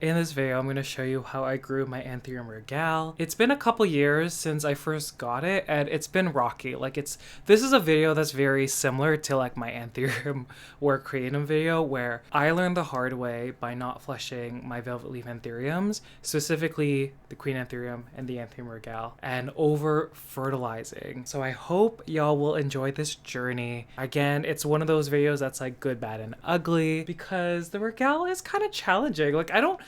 In this video, I'm going to show you how I grew my Anthurium Regale. It's been a couple years since I first got it, and it's been rocky. This is a video that's very similar to like my Anthurium work creative video, where I learned the hard way by not flushing my velvet leaf Anthuriums, specifically the Queen Anthurium and the Anthurium Regale, and over-fertilizing. So I hope y'all will enjoy this journey. Again, it's one of those videos that's like good, bad, and ugly, because the Regale is kind of challenging. Like I don't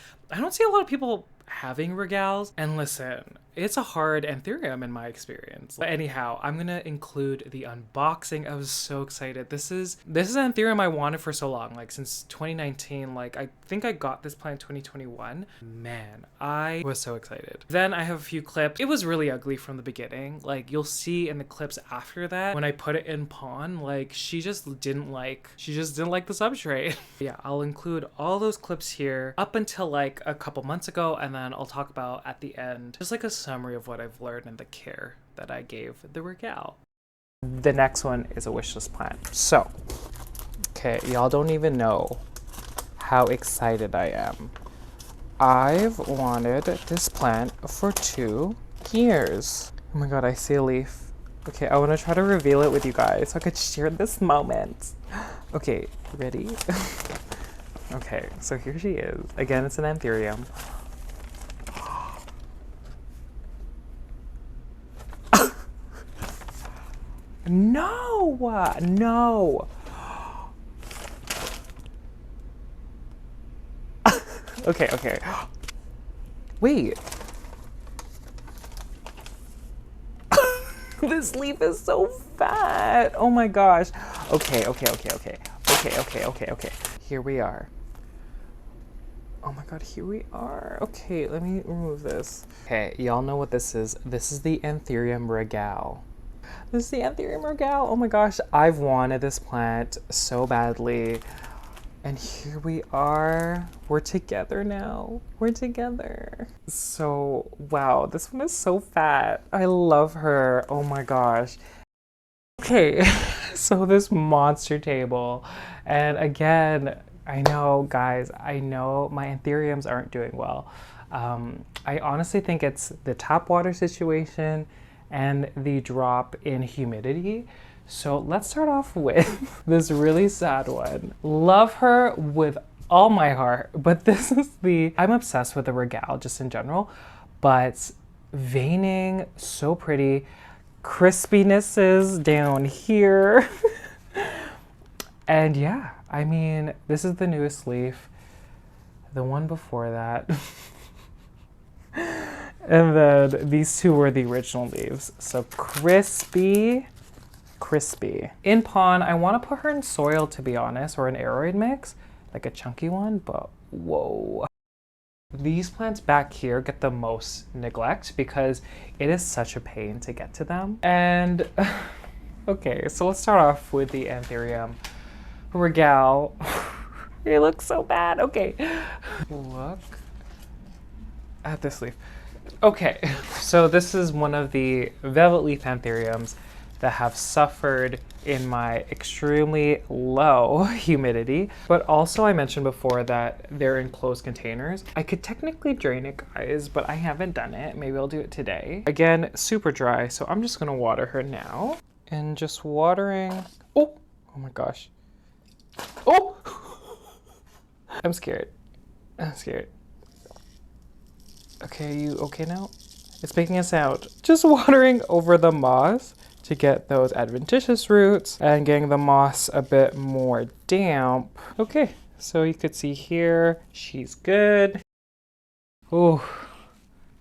see a lot of people having Regales, and listen, it's a hard Anthurium in my experience. But anyhow, I'm gonna include the unboxing. I was so excited. This is an Anthurium I wanted for so long, like since 2019. Like I think I got this plant in 2021. Man, I was so excited. Then I have a few clips. It was really ugly from the beginning. Like you'll see in the clips after that, when I put it in PON, like she just didn't like the substrate. Yeah, I'll include all those clips here up until like a couple months ago, and then I'll talk about at the end just like a summary of what I've learned and the care that I gave the Regale. The next one is a wishlist plant. So, okay, y'all don't even know how excited I am. I've wanted this plant for 2 years. Oh my god, I see a leaf. Okay, I want to try to reveal it with you guys so I could share this moment. Okay, ready? Okay, so here she is. Again, it's an Anthurium. No! No! Okay. Wait. This leaf is so fat. Oh my gosh. Okay. Here we are. Oh my god, here we are. Okay, let me remove this. Okay, y'all know what this is. This is the Anthurium Regale. This is the Anthurium Regale. Oh my gosh, I've wanted this plant so badly. And here we are. We're together now. We're together. So, wow, this one is so fat. I love her. Oh my gosh. Okay, so this monster table. And again, I know, guys, I know my Anthuriums aren't doing well. I honestly think it's the tap water situation and the drop in humidity. So let's start off with this really sad one. Love her with all my heart, but this is I'm obsessed with the Regale just in general, but veining, so pretty, crispinesses down here. And yeah, I mean, this is the newest leaf. The one before that. And then these two were the original leaves. So crispy. In PON, I want to put her in soil, to be honest, or an aeroid mix, like a chunky one, but whoa. These plants back here get the most neglect because it is such a pain to get to them. And okay, so let's start off with the Anthurium Regale. It looks so bad. Okay, look at this leaf. Okay, so this is one of the velvet leaf Anthuriums that have suffered in my extremely low humidity, but also I mentioned before that they're in closed containers. I could technically drain it, guys, but I haven't done it. Maybe I'll do it today. Again, super dry, so I'm just gonna water her now. And just watering. Oh my gosh. Oh! I'm scared. Okay, you okay now? It's making a sound. Just watering over the moss to get those adventitious roots and getting the moss a bit more damp. Okay, so you could see here, she's good. Oh,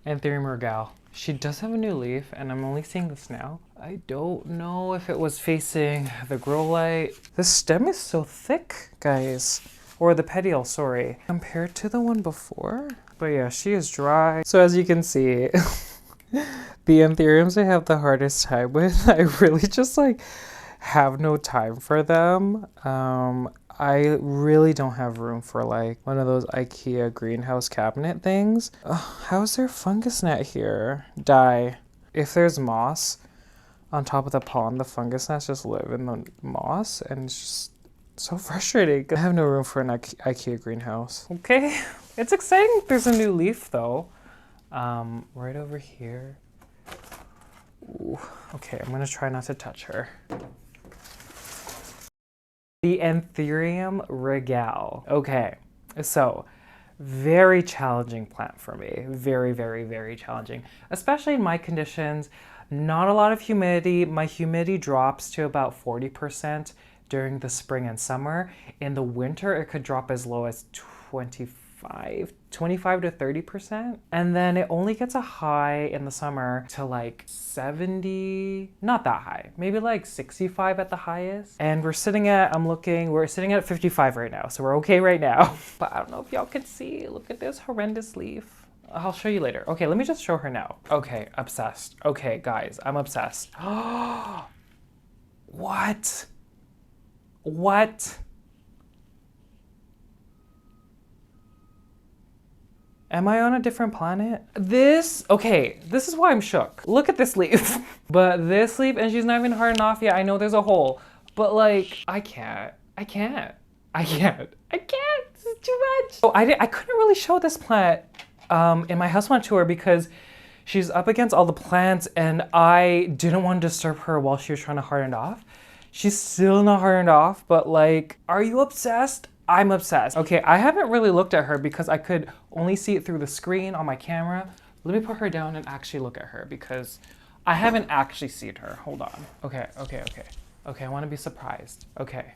Anthurium Regale. She does have a new leaf, and I'm only seeing this now. I don't know if it was facing the grow light. The stem is so thick, guys. Or the petiole, sorry. Compared to the one before. But yeah, she is dry. So as you can see, the Anthuriums I have the hardest time with, I really just like have no time for them. I really don't have room for like one of those IKEA greenhouse cabinet things. How is there fungus net here? Die. If there's moss on top of the pond, the fungus nets just live in the moss, and it's just so frustrating. I have no room for an IKEA greenhouse. Okay, It's exciting there's a new leaf though. Right over here. Ooh, okay, I'm gonna try not to touch her. The Anthurium Regale. Okay, so very challenging plant for me. Very, very, very challenging, especially in my conditions. Not a lot of humidity. My humidity drops to about 40% during the spring and summer. In the winter, it could drop as low as 25 to 30%. And then it only gets a high in the summer to like 70, not that high, maybe like 65 at the highest. And we're sitting at 55 right now. So we're okay right now. But I don't know if y'all can see, look at this horrendous leaf. I'll show you later. Okay, let me just show her now. Okay, obsessed. Okay, guys, I'm obsessed. What? What? Am I on a different planet? Okay, this is why I'm shook. Look at this leaf. But this leaf, and she's not even hardened off yet. I know there's a hole, but like, I can't. This is too much. Oh, I couldn't really show this plant in my houseplant tour because she's up against all the plants and I didn't want to disturb her while she was trying to harden off. She's still not hardened off, but like, are you obsessed? I'm obsessed. Okay, I haven't really looked at her because I could only see it through the screen on my camera. Let me put her down and actually look at her because I haven't actually seen her. Hold on. Okay, I want to be surprised. Okay.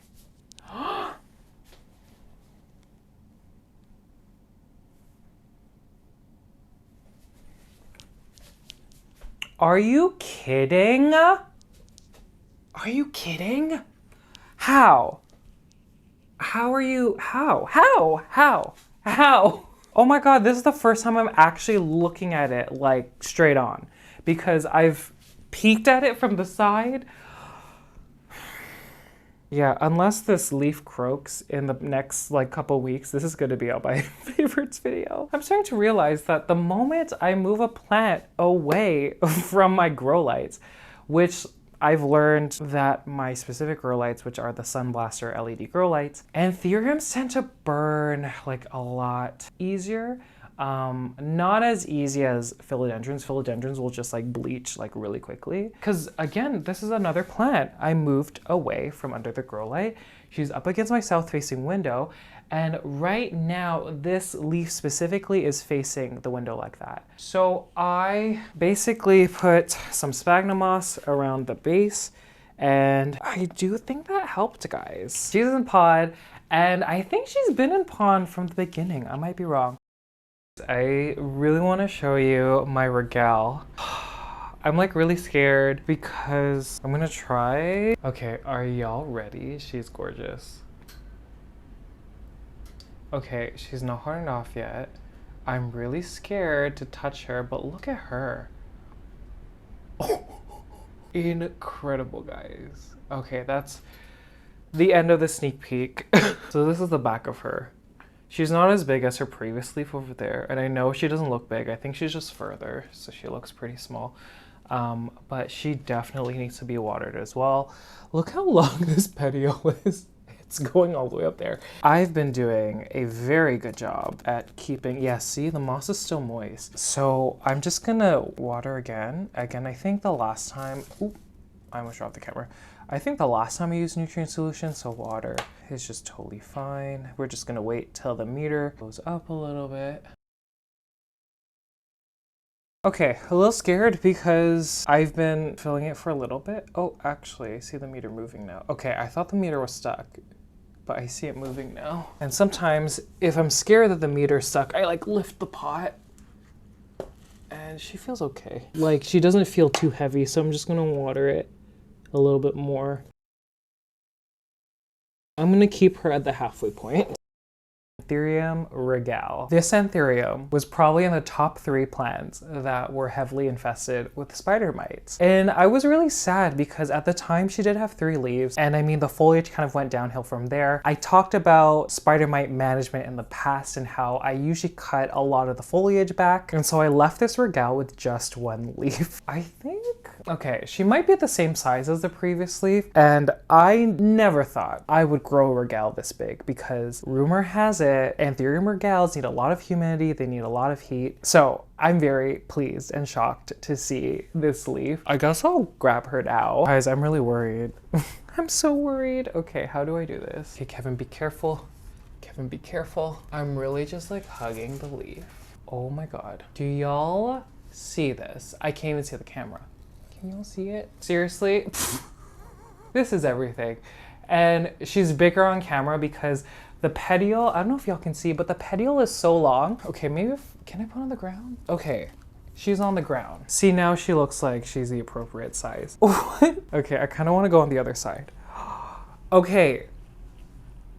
Are you kidding? Are you kidding? How? How are you? How? Oh my God, this is the first time I'm actually looking at it like straight on because I've peeked at it from the side. Yeah, unless this leaf croaks in the next like couple weeks, this is gonna be out my favorites video. I'm starting to realize that the moment I move a plant away from my grow lights, which I've learned that my specific grow lights, which are the Sunblaster LED grow lights, Anthuriums tend to burn like a lot easier. Not as easy as philodendrons. Philodendrons will just like bleach like really quickly. Because again, this is another plant I moved away from under the grow light. She's up against my south facing window. And right now, this leaf specifically is facing the window like that. So I basically put some sphagnum moss around the base and I do think that helped, guys. She's in pod and I think she's been in pod from the beginning. I might be wrong. I really want to show you my Regale. I'm like really scared because I'm gonna try. Okay, are y'all ready? She's gorgeous. Okay, she's not hardened off yet. I'm really scared to touch her, but look at her. Oh, incredible, guys. Okay, that's the end of the sneak peek. So this is the back of her. She's not as big as her previous leaf over there, and I know she doesn't look big. I think she's just further, so she looks pretty small. But she definitely needs to be watered as well. Look how long this petiole is. It's going all the way up there. I've been doing a very good job at keeping, yeah, see, the moss is still moist. So I'm just gonna water again. Again, I think the last time, oop, I almost dropped the camera. I think the last time I used nutrient solution, so water is just totally fine. We're just gonna wait till the meter goes up a little bit. Okay, a little scared because I've been filling it for a little bit. Oh, actually, I see the meter moving now. Okay, I thought the meter was stuck, but I see it moving now. And sometimes if I'm scared that the meter's stuck, I like lift the pot and she feels okay. Like she doesn't feel too heavy, so I'm just gonna water it a little bit more. I'm gonna keep her at the halfway point. Anthurium Regale. This Anthurium was probably in the top 3 plants that were heavily infested with spider mites. And I was really sad because at the time she did have 3 leaves, and I mean the foliage kind of went downhill from there. I talked about spider mite management in the past and how I usually cut a lot of the foliage back, and so I left this Regale with just 1 leaf. I think Okay, she might be the same size as the previous leaf, and I never thought I would grow a regale this big because rumor has it Anthurium regales need a lot of humidity, they need a lot of heat. So I'm very pleased and shocked to see this leaf. I guess I'll grab her now. Guys, I'm really worried. I'm so worried. Okay, how do I do this? Okay, Kevin, be careful. Kevin, be careful. I'm really just like hugging the leaf. Oh my God. Do y'all see this? I can't even see the camera. Can y'all see it? Seriously? This is everything. And she's bigger on camera because the petiole, I don't know if y'all can see, but the petiole is so long. Okay, maybe can I put on the ground? Okay, she's on the ground. See, now she looks like she's the appropriate size. What? Okay, I kind of want to go on the other side. Okay.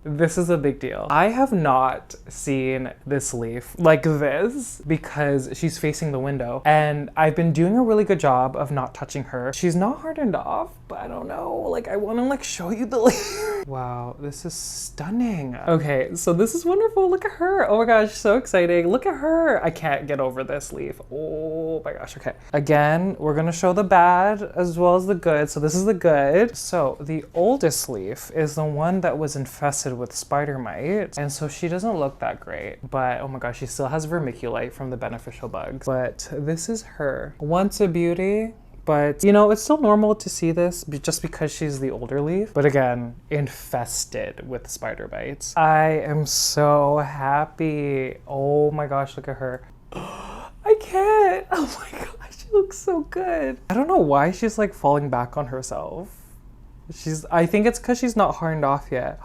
This is a big deal. I have not seen this leaf like this because she's facing the window, and I've been doing a really good job of not touching her. She's not hardened off, but I don't know, like I want to like show you the leaf. Wow, this is stunning. Okay, so this is wonderful. Look at her. Oh my gosh, so exciting. Look at her. I can't get over this leaf. Oh my gosh. Okay, again, we're gonna show the bad as well as the good. So this is the good. So the oldest leaf is the one that was infested with spider mite, and so she doesn't look that great, but oh my gosh, she still has vermiculite from the beneficial bugs. But this is her. Once a beauty, but you know, it's still normal to see this just because she's the older leaf, but again, infested with spider bites. I am so happy. Oh my gosh, look at her. I can't. Oh my gosh, she looks so good. I don't know why she's like falling back on herself. I think it's because she's not hardened off yet.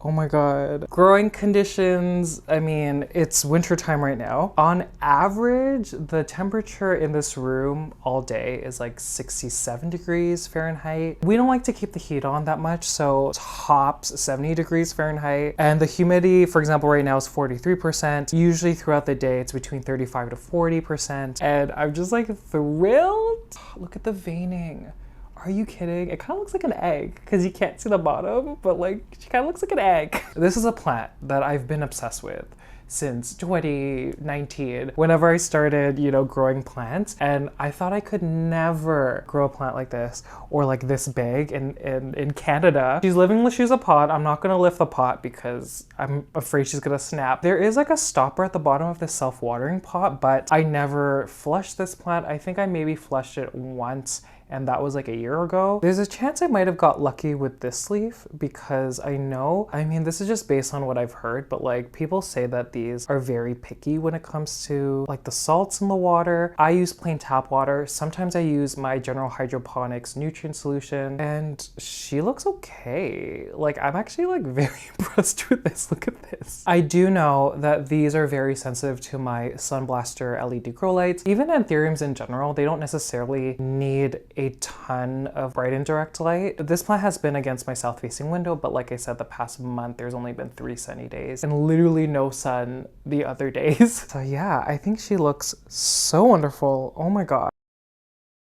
Oh my God. Growing conditions, I mean, it's winter time right now. On average, the temperature in this room all day is like 67 degrees Fahrenheit. We don't like to keep the heat on that much, so tops 70 degrees Fahrenheit. And the humidity, for example, right now is 43%. Usually throughout the day, it's between 35 to 40%. And I'm just like thrilled. Look at the veining. Are you kidding? It kind of looks like an egg because you can't see the bottom, but like she kind of looks like an egg. This is a plant that I've been obsessed with since 2019, whenever I started, you know, growing plants, and I thought I could never grow a plant like this or like this big in Canada. She's living, she's a pot. I'm not gonna lift the pot because I'm afraid she's gonna snap. There is like a stopper at the bottom of this self-watering pot, but I never flushed this plant. I think I maybe flushed it once, and that was like a year ago. There's a chance I might have got lucky with this leaf because I mean, this is just based on what I've heard, but like people say that these are very picky when it comes to like the salts in the water. I use plain tap water. Sometimes I use my general hydroponics nutrient solution, and she looks okay. Like I'm actually like very impressed with this. Look at this. I do know that these are very sensitive to my Sunblaster LED grow lights. Even Anthuriums in general, they don't necessarily need a ton of bright and direct light. This plant has been against my south-facing window, but like I said, the past month, there's only been 3 sunny days and literally no sun the other days. So yeah, I think she looks so wonderful. Oh my God.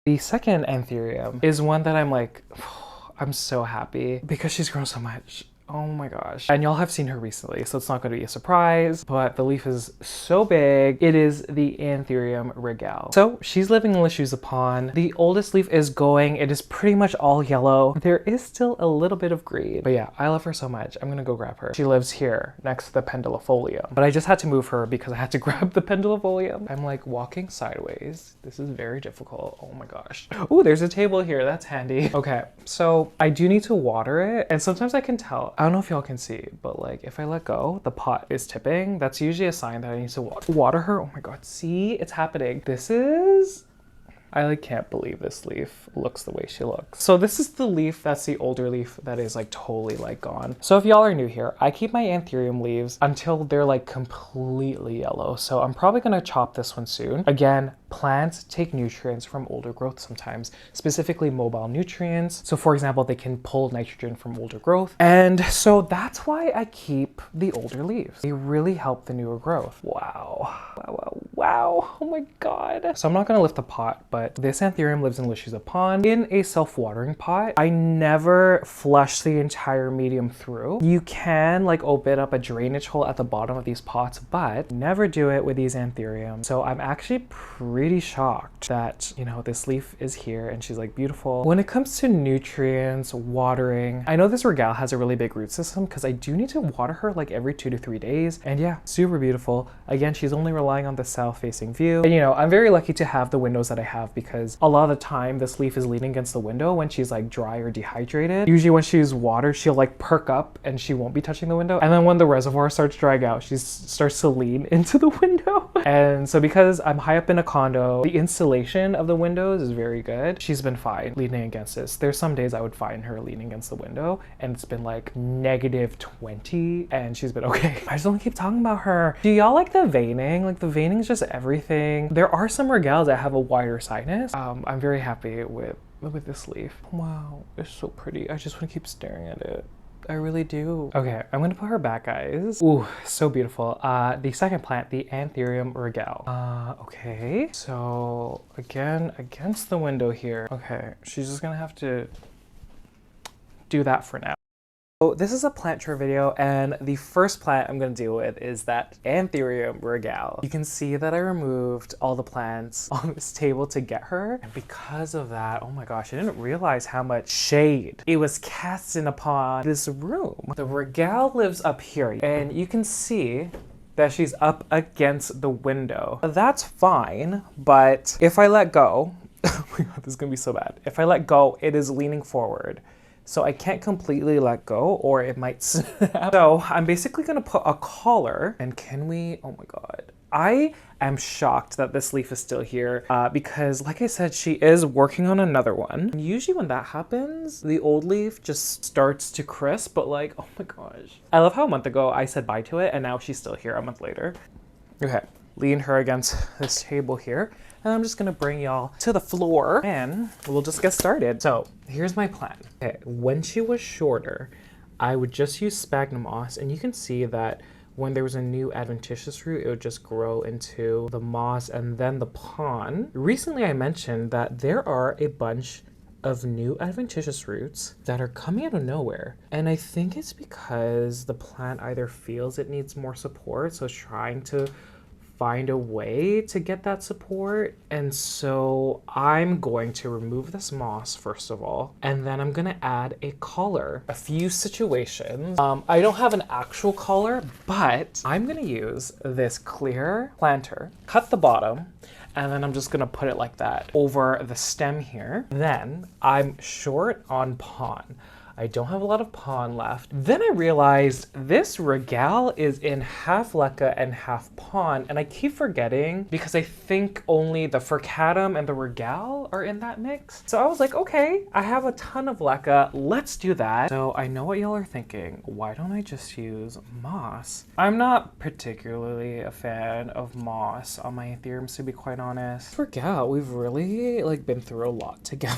The second Anthurium is one that I'm like, I'm so happy because she's grown so much. Oh my gosh. And y'all have seen her recently, so it's not going to be a surprise, but the leaf is so big. It is the Anthurium Regale. So she's living in Lachuse Pond. The oldest leaf is going. It is pretty much all yellow. There is still a little bit of green, but yeah, I love her so much. I'm gonna go grab her. She lives here next to the pendulifolium, but I just had to move her because I had to grab the pendulifolium. I'm like walking sideways. This is very difficult. Oh my gosh. Oh, there's a table here. That's handy. Okay, so I do need to water it, and sometimes I can tell. I don't know if y'all can see, but like if I let go, the pot is tipping. That's usually a sign that I need to water her. Oh my God, see, it's happening. I like can't believe this leaf looks the way she looks. So this is the leaf, that's the older leaf that is like totally like gone. So if y'all are new here, I keep my Anthurium leaves until they're like completely yellow. So I'm probably gonna chop this one soon. Again, plants take nutrients from older growth sometimes, specifically mobile nutrients. So for example, they can pull nitrogen from older growth. And so that's why I keep the older leaves. They really help the newer growth. Wow. Wow, wow, Wow, oh my god. So I'm not gonna lift the pot, but this Anthurium lives in Lishiza Pond in a self-watering pot. I never flush the entire medium through. You can like open up a drainage hole at the bottom of these pots, but never do it with these Anthuriums. So I'm actually pretty shocked that, you know, this leaf is here and she's like beautiful. When it comes to nutrients, watering, I know this Regale has a really big root system because I do need to water her like every 2 to 3 days. And yeah, super beautiful. Again, she's only relying on the south-facing view. And you know, I'm very lucky to have the windows that I have because a lot of the time this leaf is leaning against the window when she's like dry or dehydrated. Usually when she's watered, she'll like perk up and she won't be touching the window. And then when the reservoir starts drying out, she starts to lean into the window. And so because I'm high up in a condo, the insulation of the windows is very good. She's been fine leaning against this. There's some days I would find her leaning against the window and it's been like -20 and she's been okay. I just don't keep talking about her. Do y'all like the veining? Like the veining is just everything. There are some Regales that have a wider sinus. I'm very happy with this leaf. Wow, it's so pretty. I just want to keep staring at it. I really do. Okay, I'm gonna put her back, guys. Ooh, so beautiful. The second plant, the Anthurium Regale. Okay. So again, against the window here. Okay, she's just gonna have to do that for now. So this is a plant tour video, and the first plant I'm going to deal with is that Anthurium Regale. You can see that I removed all the plants on this table to get her, and because of that, oh my gosh, I didn't realize how much shade it was casting upon this room. The Regale lives up here, and you can see that she's up against the window. That's fine, but if I let go, oh my god, this is going to be so bad. If I let go, it is leaning forward. So I can't completely let go or it might snap. So I'm basically gonna put a collar, and can we, oh my god. I am shocked that this leaf is still here because like I said, she is working on another one. And usually when that happens, the old leaf just starts to crisp, but like, oh my gosh. I love how a month ago I said bye to it and now she's still here a month later. Okay, lean her against this table here. And I'm just gonna bring y'all to the floor and we'll just get started. So here's my plan. Okay, when she was shorter, I would just use sphagnum moss, and you can see that when there was a new adventitious root, it would just grow into the moss and then the PON. Recently I mentioned that there are a bunch of new adventitious roots that are coming out of nowhere. And I think it's because the plant either feels it needs more support, so it's trying to find a way to get that support. And so I'm going to remove this moss first of all, and then I'm gonna add a collar. A few situations. I don't have an actual collar, but I'm gonna use this clear planter, cut the bottom, and then I'm just gonna put it like that over the stem here. Then I'm short on PON. I don't have a lot of PON left. Then I realized this Regale is in half LECA and half PON, and I keep forgetting because I think only the Furcatum and the Regale are in that mix. So I was like, okay, I have a ton of LECA, let's do that. So I know what y'all are thinking, why don't I just use moss? I'm not particularly a fan of moss on my Anthuriums, to be quite honest. Regale, we've really like been through a lot together.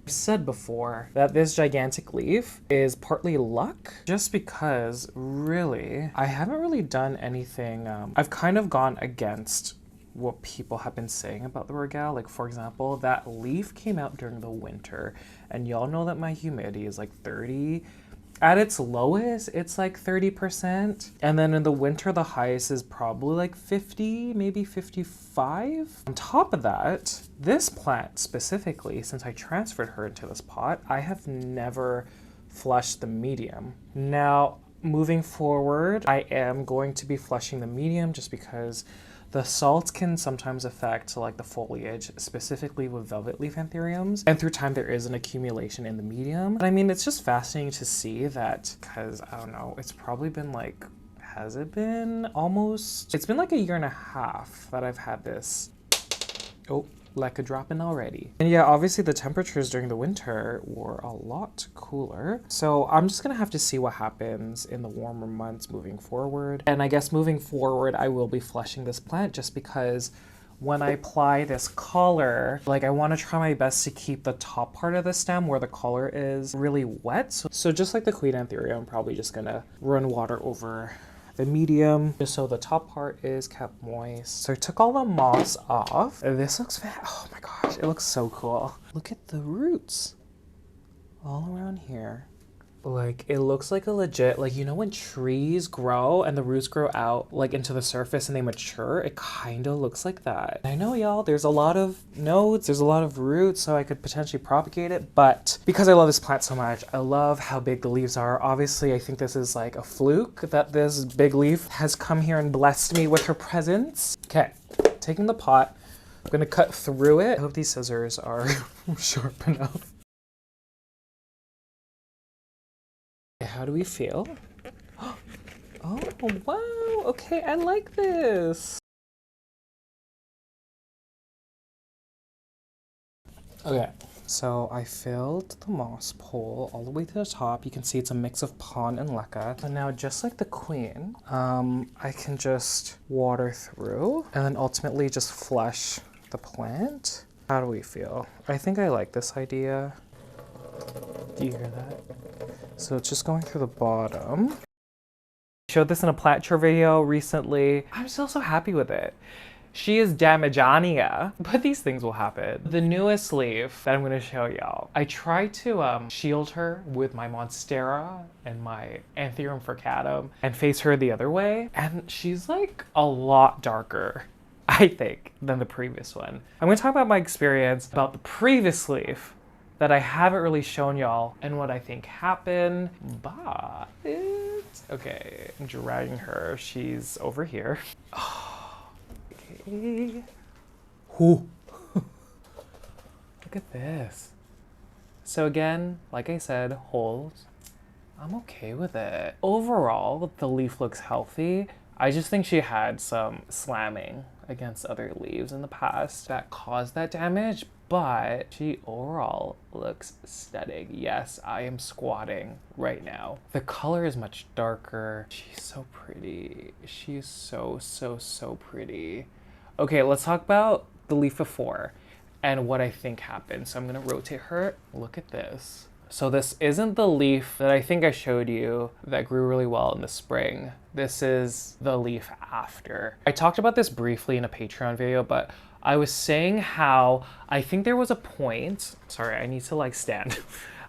I've said before that this gigantic leaf is partly luck, just because really I haven't really done anything. I've kind of gone against what people have been saying about the Regale. Like for example, that leaf came out during the winter, and y'all know that my humidity is like 30. At its lowest, it's like 30%. And then in the winter, the highest is probably like 50, maybe 55. On top of that, this plant specifically, since I transferred her into this pot, I have never flushed the medium. Now, moving forward, I am going to be flushing the medium just because the salts can sometimes affect like the foliage, specifically with velvet leaf Anthuriums. And through time, there is an accumulation in the medium. And I mean, it's just fascinating to see that, because I don't know, it's probably been like, has it been almost? It's been like 1.5 years that I've had this. Oh, LECA dropping already. And yeah, obviously the temperatures during the winter were a lot cooler. So I'm just gonna have to see what happens in the warmer months moving forward. And I guess moving forward, I will be flushing this plant just because when I apply this collar, like I wanna try my best to keep the top part of the stem where the collar is really wet. So just like the Queen Anthurium, I'm probably just gonna run water over a medium, just so the top part is kept moist. So I took all the moss off. This looks oh my gosh, it looks so cool. Look at the roots all around here. Like, it looks like a legit, like, you know when trees grow and the roots grow out, like, into the surface and they mature? It kind of looks like that. I know, y'all, there's a lot of nodes, there's a lot of roots, so I could potentially propagate it, but because I love this plant so much, I love how big the leaves are. Obviously, I think this is, like, a fluke that this big leaf has come here and blessed me with her presence. Okay, taking the pot, I'm gonna cut through it. I hope these scissors are sharp enough. How do we feel? Oh, wow. Okay, I like this. Okay, so I filled the moss pole all the way to the top. You can see it's a mix of PON and LECA. And now, just like the queen, I can just water through and then ultimately just flush the plant. How do we feel? I think I like this idea. Do you hear that? So it's just going through the bottom. I showed this in a plant tour video recently. I'm still so happy with it. She is Damagania, but these things will happen. The newest leaf that I'm gonna show y'all, I tried to shield her with my Monstera and my Anthurium Regale and face her the other way, and she's like a lot darker, I think, than the previous one. I'm gonna talk about my experience about the previous leaf that I haven't really shown y'all and what I think happened, but okay, I'm dragging her. She's over here. Oh, okay. Ooh. Look at this. So again, like I said, holes. I'm okay with it. Overall, the leaf looks healthy. I just think she had some slamming against other leaves in the past that caused that damage, but she overall looks stunning. Yes, I am squatting right now. The color is much darker. She's so pretty. She's so, so, so pretty. Okay, let's talk about the leaf before and what I think happened. So I'm gonna rotate her. Look at this. So this isn't the leaf that I think I showed you that grew really well in the spring. This is the leaf after. I talked about this briefly in a Patreon video, but I was saying how I think there was a point, sorry, I need to like stand.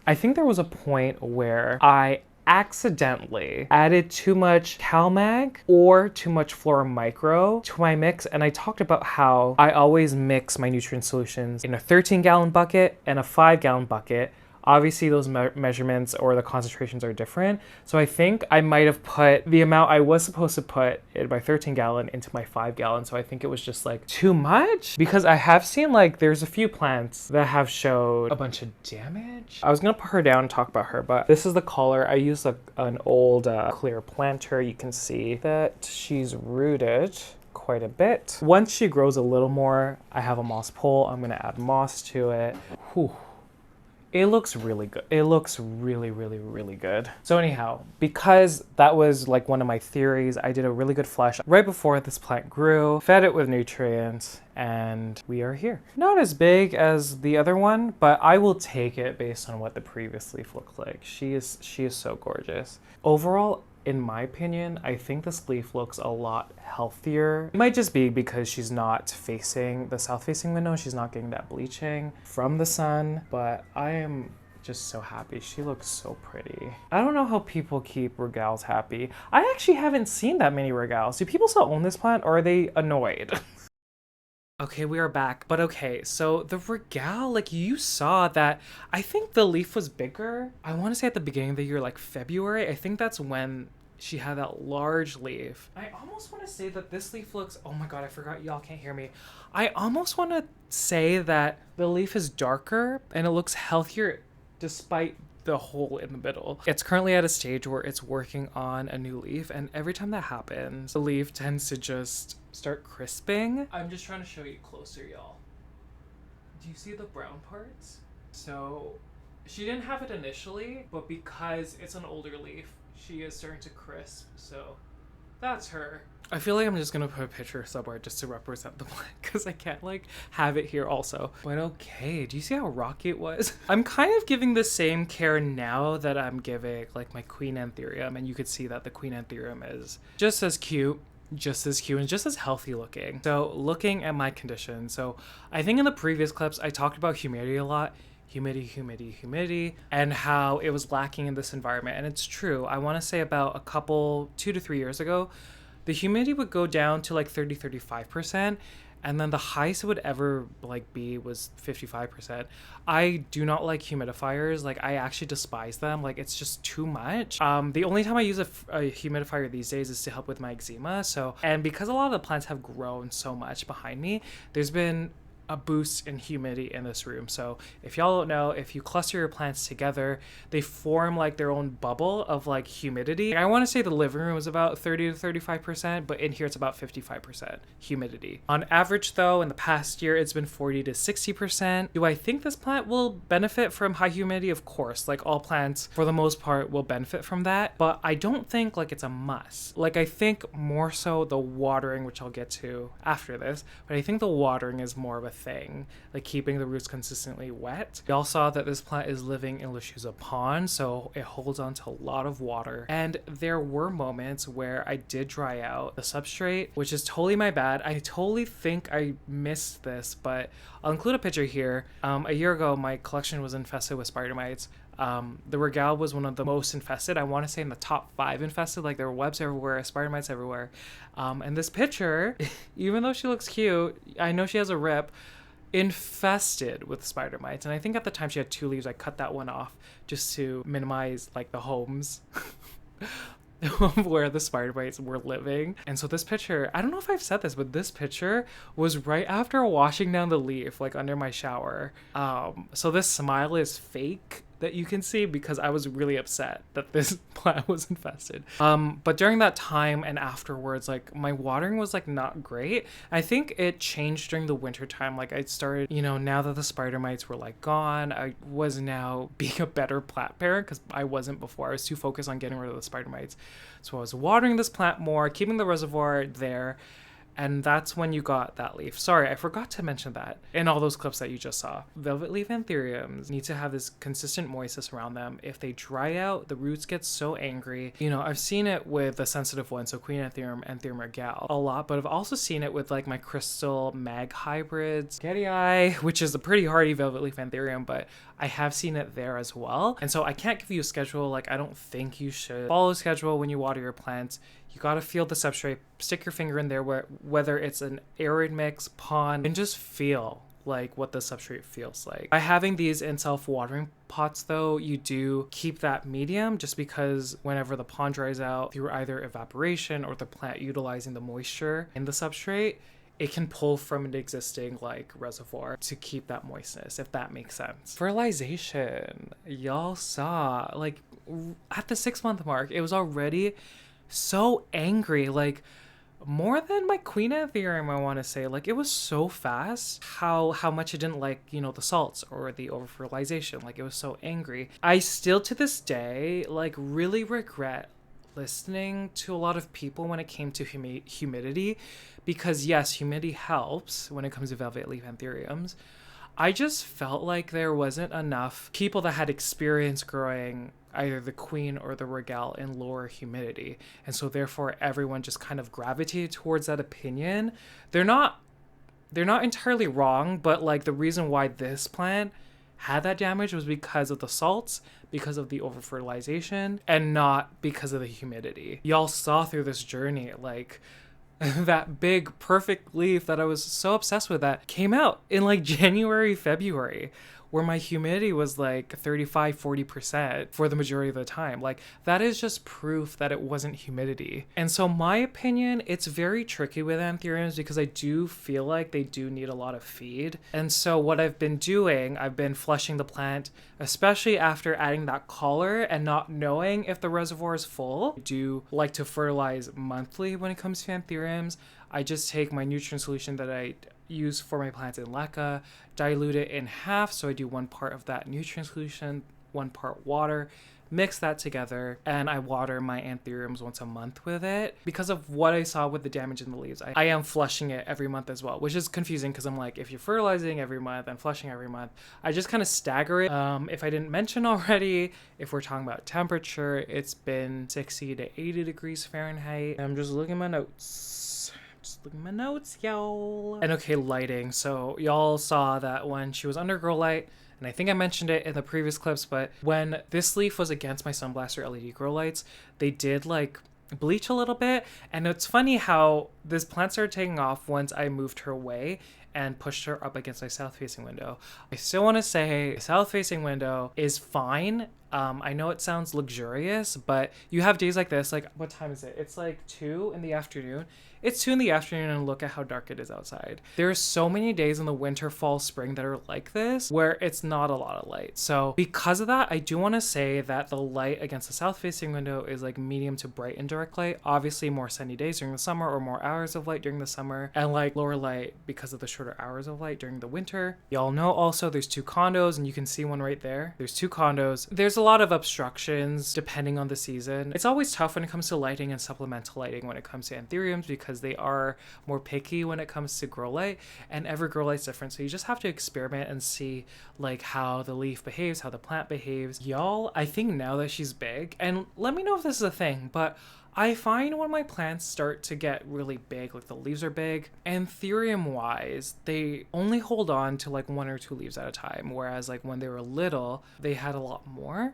I think there was a point where I accidentally added too much CaliMag or too much FloraMicro to my mix, and I talked about how I always mix my nutrient solutions in a 13-gallon bucket and a 5-gallon bucket. Obviously those measurements or the concentrations are different. So I think I might have put the amount I was supposed to put in my 13-gallon into my 5-gallon. So I think it was just like too much, because I have seen like there's a few plants that have showed a bunch of damage. I was gonna put her down and talk about her, but this is the color. I used an old clear planter. You can see that she's rooted quite a bit. Once she grows a little more, I have a moss pole. I'm gonna add moss to it. Whew. It looks really good. It looks really, really, really good. So anyhow, because that was like one of my theories, I did a really good flush right before this plant grew, fed it with nutrients, and we are here. Not as big as the other one, but I will take it based on what the previous leaf looked like. She is so gorgeous. Overall, in my opinion, I think this leaf looks a lot healthier. It might just be because she's not facing the south-facing window. She's not getting that bleaching from the sun, but I am just so happy. She looks so pretty. I don't know how people keep regales happy. I actually haven't seen that many regales. Do people still own this plant, or are they annoyed? Okay, we are back. But okay, so the regale, like you saw that, I think the leaf was bigger. I want to say at the beginning of the year, like February. I think that's when she had that large leaf. I almost want to say that this leaf looks, oh my God, I forgot y'all can't hear me. I almost want to say that the leaf is darker and it looks healthier despite the hole in the middle. It's currently at a stage where it's working on a new leaf, and every time that happens, the leaf tends to just start crisping. I'm just trying to show you closer, y'all. Do you see the brown parts? So she didn't have it initially, but because it's an older leaf, she is starting to crisp. So That's her. I feel like I'm just gonna put a picture somewhere just to represent the plant because I can't like have it here also. But okay, do you see how rocky it was? I'm kind of giving the same care now that I'm giving like my Queen Anthurium, and you could see that the Queen Anthurium is just as cute and just as healthy looking. So looking at my condition, so I think in the previous clips I talked about humidity a lot. Humidity, and how it was lacking in this environment. And it's true. I want to say about a couple 2 to 3 years ago, the humidity would go down to like 35%, and then the highest it would ever like be was 55%. I do not like humidifiers. Like, I actually despise them. Like, it's just too much. The only time I use a humidifier these days is to help with my eczema. So, and because a lot of the plants have grown so much behind me, there's been a boost in humidity in this room. So if y'all don't know, if you cluster your plants together, they form like their own bubble of like humidity. I want to say the living room is about 30 to 35%, but in here it's about 55% humidity. On average though, in the past year, it's been 40 to 60%. Do I think this plant will benefit from high humidity? Of course, like all plants for the most part will benefit from that, but I don't think like it's a must. Like, I think more so the watering, which I'll get to after this, but I think the watering is more of a thing, like keeping the roots consistently wet. We all saw that this plant is living in Lechuza pond, so it holds on to a lot of water. And there were moments where I did dry out the substrate, which is totally my bad. I totally think I missed this, but I'll include a picture here. A year ago, my collection was infested with spider mites. The Regale was one of the most infested. I want to say in the top 5 infested. Like, there were webs everywhere, spider mites everywhere. And this picture, even though she looks cute, I know she has a rip, infested with spider mites. And I think at the time she had 2 leaves. I cut that one off just to minimize like the homes where the spider mites were living. And so this picture, I don't know if I've said this, but this picture was right after washing down the leaf, like under my shower. So this smile is fake that you can see because I was really upset that this plant was infested. But during that time and afterwards, like, my watering was like not great. I think it changed during the winter time. Like, I started, now that the spider mites were like gone, I was now being a better plant parent because I wasn't before. I was too focused on getting rid of the spider mites. So I was watering this plant more, keeping the reservoir there. And that's when you got that leaf. Sorry, I forgot to mention that in all those clips that you just saw. Velvet leaf Anthuriums need to have this consistent moistness around them. If they dry out, the roots get so angry. I've seen it with the sensitive ones, so Queen Anthurium, Anthurium Regale, a lot, but I've also seen it with like my crystal mag hybrids, Getty Eye, which is a pretty hardy velvet leaf Anthurium, but I have seen it there as well. And so I can't give you a schedule. Like, I don't think you should follow a schedule when you water your plants. You gotta feel the substrate, stick your finger in there, whether it's an arid mix, PON, and just feel like what the substrate feels like. By having these in self-watering pots though, you do keep that medium, just because whenever the pond dries out through either evaporation or the plant utilizing the moisture in the substrate, it can pull from an existing like reservoir to keep that moistness, if that makes sense. Fertilization, y'all saw like at the 6-month mark, it was already so angry, like more than my Queen Anthurium, I want to say. Like, it was so fast how much it didn't like, the salts or the over-fertilization. Like, it was so angry. I still to this day like really regret listening to a lot of people when it came to humidity, because yes, humidity helps when it comes to velvet leaf Anthuriums. I just felt like there wasn't enough people that had experience growing either the Queen or the Regale in lower humidity. And so therefore everyone just kind of gravitated towards that opinion. They're not entirely wrong, but like the reason why this plant had that damage was because of the salts, because of the over-fertilization, and not because of the humidity. Y'all saw through this journey, like, that big perfect leaf that I was so obsessed with that came out in like January, February, where my humidity was like 35-40% for the majority of the time. Like, that is just proof that it wasn't humidity. And so my opinion, it's very tricky with Anthuriums because I do feel like they do need a lot of feed. And so what I've been doing, I've been flushing the plant, especially after adding that collar and not knowing if the reservoir is full. I do like to fertilize monthly when it comes to Anthuriums. I just take my nutrient solution that I use for my plants in LECA, dilute it in half, so I do 1 part of that nutrient solution, 1 part water, mix that together, and I water my Anthuriums once a month with it. Because of what I saw with the damage in the leaves, I am flushing it every month as well, which is confusing because I'm like, if you're fertilizing every month and flushing every month, I just kind of stagger it. If I didn't mention already, if we're talking about temperature, it's been 60 to 80 degrees Fahrenheit. I'm just looking at my notes. Y'all. And okay, lighting. So y'all saw that when she was under grow light, and I think I mentioned it in the previous clips, but when this leaf was against my Sunblaster LED grow lights, they did like bleach a little bit. And it's funny how this plant started taking off once I moved her away and pushed her up against my south-facing window. I still want to say south-facing window is fine. I know it sounds luxurious, but you have days like this. Like, what time is it? It's like 2 in the afternoon. It's 2 in the afternoon and look at how dark it is outside. There's so many days in the winter, fall, spring that are like this where it's not a lot of light. So because of that, I do want to say that the light against the south-facing window is like medium to bright indirect light. Obviously more sunny days during the summer or more hours of light during the summer, and like lower light because of the shorter hours of light during the winter. Y'all know also there's 2 condos, and you can see one right there. There's 2 condos. There's a lot of obstructions depending on the season. It's always tough when it comes to lighting and supplemental lighting when it comes to Anthuriums because they are more picky when it comes to grow light, and every grow light's different. So you just have to experiment and see like how the leaf behaves, how the plant behaves. Y'all, I think now that she's big, and let me know if this is a thing, but I find when my plants start to get really big, like the leaves are big, Anthurium wise, they only hold on to like 1 or 2 leaves at a time. Whereas like when they were little, they had a lot more.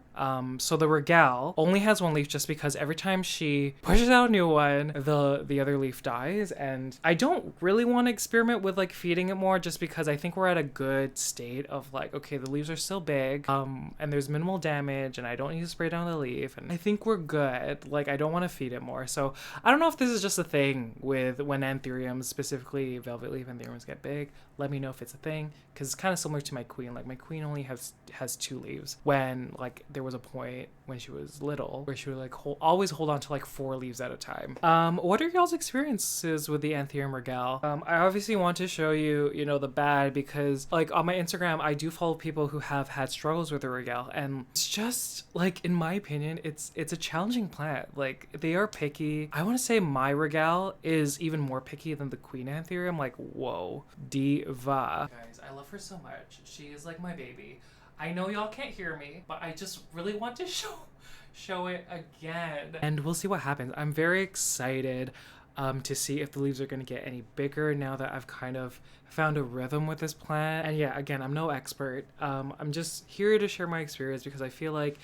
So the Regale only has 1 leaf just because every time she pushes out a new one, the other leaf dies. And I don't really want to experiment with like feeding it more just because I think we're at a good state of like, okay, the leaves are still big, and there's minimal damage and I don't need to spray down the leaf. And I think we're good. Like I don't want to feed it more. So I don't know if this is just a thing with when Anthuriums, specifically velvet leaf Anthuriums, get big. Let me know if it's a thing, because it's kind of similar to my queen. Like my queen only has 2 leaves, when like there was a point when she was little where she would like always hold on to like 4 leaves at a time. What are y'all's experiences with the Anthurium Regale? I obviously want to show you, you know, the bad, because like on my Instagram I do follow people who have had struggles with the Regale, and it's just like, in my opinion, it's a challenging plant. Like they are picky. I want to say my Regale is even more picky than the queen Anthurium. Like, whoa, diva. Guys, I love her so much. She is like my baby. I know y'all can't hear me, but I just really want to show it again. And we'll see what happens. I'm very excited to see if the leaves are going to get any bigger now that I've kind of found a rhythm with this plant. And yeah, again, I'm no expert. I'm just here to share my experience because I feel like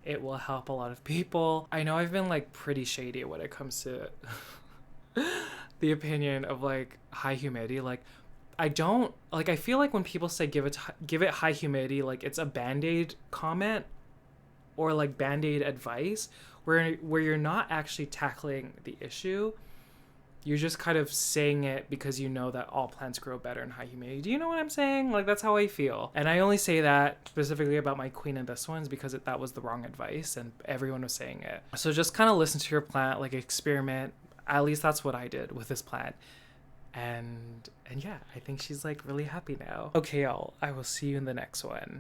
it will help a lot of people. I know I've been like pretty shady when it comes to the opinion of like high humidity. Like I don't like, I feel like when people say give it high humidity, like it's a band-aid comment or like band-aid advice where you're not actually tackling the issue. You're just kind of saying it because you know that all plants grow better in high humidity. Do you know what I'm saying? Like, that's how I feel. And I only say that specifically about my queen and this one's because that was the wrong advice and everyone was saying it. So just kind of listen to your plant, like experiment. At least that's what I did with this plant. And yeah, I think she's like really happy now. Okay, y'all, I will see you in the next one.